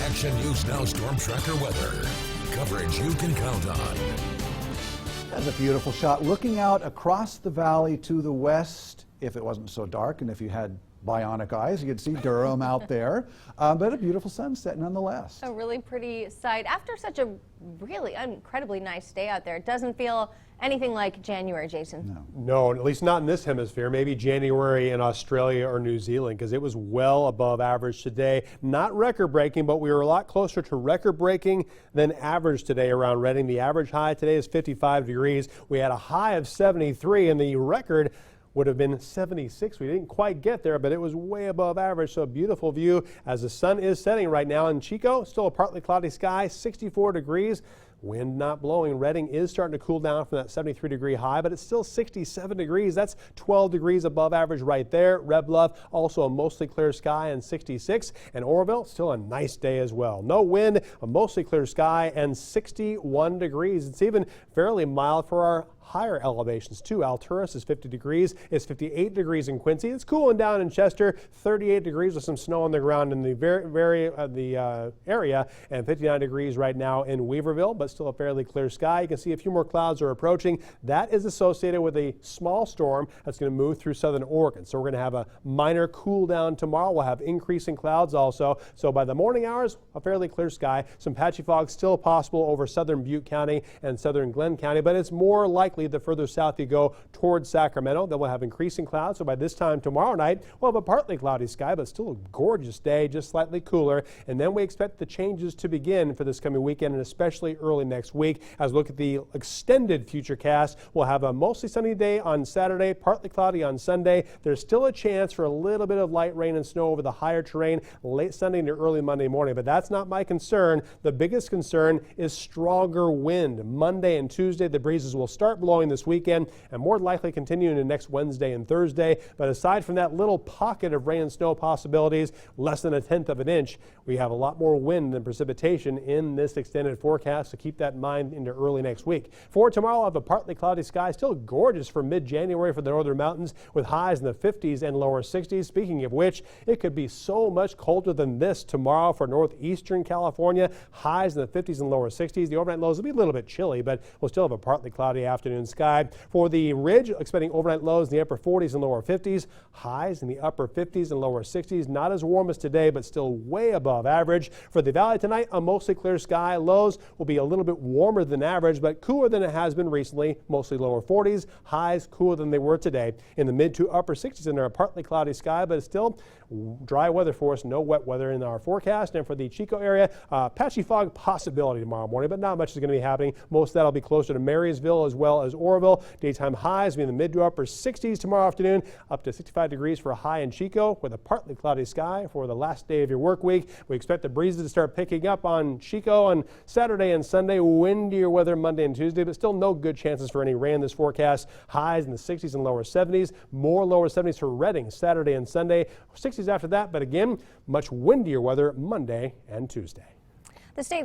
Action News Now Storm Tracker weather. Coverage you can count on. That's a beautiful shot. Looking out across the valley to the west, if it wasn't so dark and if you had bionic eyes, you could see Durham out there. But a beautiful sunset nonetheless. A really pretty sight. After such a really incredibly nice day out there, it doesn't feel anything like January, Jason. No, at least not in this hemisphere. Maybe January in Australia or New Zealand, because it was well above average today. Not record-breaking, but we were a lot closer to record-breaking than average today around Redding. The average high today is 55 degrees. We had a high of 73, and the record would have been 76. We didn't quite get there, but it was way above average. So a beautiful view as the sun is setting right now in Chico. Still a partly cloudy sky, 64 degrees. Wind not blowing. Redding is starting to cool down from that 73-degree high, but it's still 67 degrees. That's 12 degrees above average right there. Red Bluff, also a mostly clear sky and 66. And Oroville, still a nice day as well. No wind, a mostly clear sky and 61 degrees. It's even fairly mild for our higher elevations too. Alturas is 50 degrees. It's 58 degrees in Quincy. It's cooling down in Chester. 38 degrees with some snow on the ground in the area, and 59 degrees right now in Weaverville, but still a fairly clear sky. You can see a few more clouds are approaching. That is associated with a small storm that's going to move through southern Oregon. So we're going to have a minor cool down tomorrow. We'll have increasing clouds also. So by the morning hours, a fairly clear sky. Some patchy fog still possible over southern Butte County and southern Glenn County, but it's more likely the further south you go towards Sacramento. Then we'll have increasing clouds. So by this time tomorrow night, we'll have a partly cloudy sky, but still a gorgeous day, just slightly cooler. And then we expect the changes to begin for this coming weekend and especially early next week. As we look at the extended futurecast, we'll have a mostly sunny day on Saturday, partly cloudy on Sunday. There's still a chance for a little bit of light rain and snow over the higher terrain late Sunday into early Monday morning, but that's not my concern. The biggest concern is stronger wind. Monday and Tuesday, the breezes will start blowing this weekend and more likely continue into next Wednesday and Thursday. But aside from that little pocket of rain and snow possibilities, less than 1/10 of an inch, we have a lot more wind than precipitation in this extended forecast, so keep that in mind into early next week. For tomorrow, I'll have a partly cloudy sky, still gorgeous for mid-January for the northern mountains with highs in the 50s and lower 60s. Speaking of which, it could be so much colder than this tomorrow for northeastern California. Highs in the 50s and lower 60s. The overnight lows will be a little bit chilly, but we'll still have a partly cloudy afternoon sky. For the ridge, expecting overnight lows in the upper 40s and lower 50s. Highs in the upper 50s and lower 60s. Not as warm as today, but still way above average. For the valley tonight, a mostly clear sky. Lows will be a little bit warmer than average, but cooler than it has been recently. Mostly lower 40s. Highs cooler than they were today. In the mid to upper 60s under a partly cloudy sky, but it's still dry weather for us. No wet weather in our forecast. And for the Chico area, patchy fog possibility tomorrow morning, but not much is going to be happening. Most of that will be closer to Marysville as well as Oroville. Daytime highs will be in the mid to upper 60s tomorrow afternoon, up to 65 degrees for a high in Chico with a partly cloudy sky for the last day of your work week. We expect the breezes to start picking up on Chico on Saturday and Sunday. Windier weather Monday and Tuesday, but still no good chances for any rain in this forecast. Highs in the 60s and lower 70s. More lower 70s for Redding Saturday and Sunday. 60s after that, but again, much windier weather Monday and Tuesday. The state